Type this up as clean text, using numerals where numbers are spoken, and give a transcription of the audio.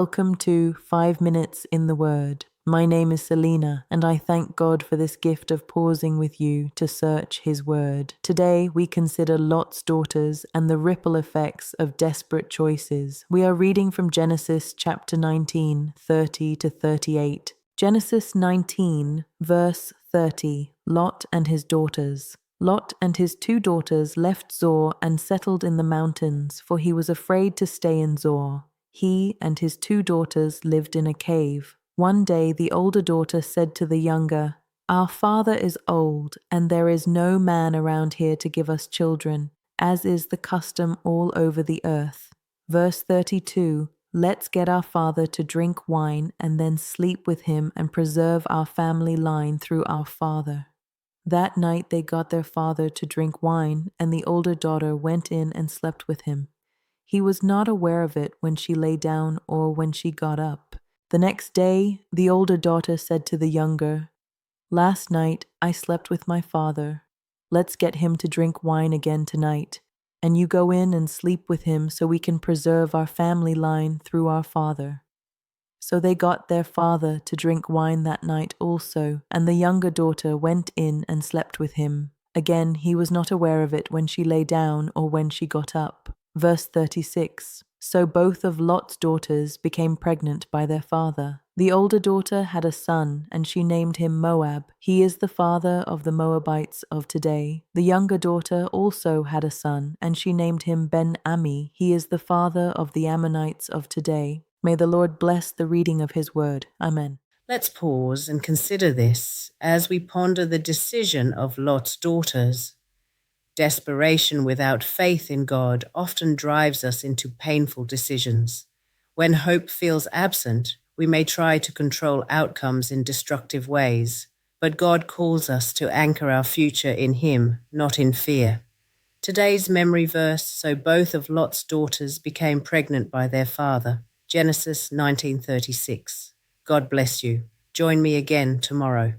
Welcome to 5 Minutes in the Word. My name is Celina, and I thank God for this gift of pausing with you to search His Word. Today, we consider Lot's daughters and the ripple effects of desperate choices. We are reading from Genesis chapter 19, 30 to 38. Genesis 19, verse 30, Lot and his daughters. Lot and his 2 daughters left Zoar and settled in the mountains, for he was afraid to stay in Zoar. He and his 2 daughters lived in a cave. One day the older daughter said to the younger, "Our father is old, and there is no man around here to give us children, as is the custom all over the earth." Verse 32, "Let's get our father to drink wine and then sleep with him and preserve our family line through our father." That night they got their father to drink wine, and the older daughter went in and slept with him. He was not aware of it when she lay down or when she got up. The next day, the older daughter said to the younger, "Last night I slept with my father. Let's get him to drink wine again tonight, and you go in and sleep with him so we can preserve our family line through our father." So they got their father to drink wine that night also, and the younger daughter went in and slept with him. Again, he was not aware of it when she lay down or when she got up. Verse 36, "So both of Lot's daughters became pregnant by their father. The older daughter had a son, and she named him Moab. He is the father of the Moabites of today. The younger daughter also had a son, and she named him Ben-Ammi. He is the father of the Ammonites of today." May the Lord bless the reading of His word. Amen. Let's pause and consider this as we ponder the decision of Lot's daughters. Desperation without faith in God often drives us into painful decisions. When hope feels absent, we may try to control outcomes in destructive ways, but God calls us to anchor our future in Him, not in fear. Today's memory verse, so both of Lot's daughters became pregnant by their father. Genesis 19:36. God bless you. Join me again tomorrow.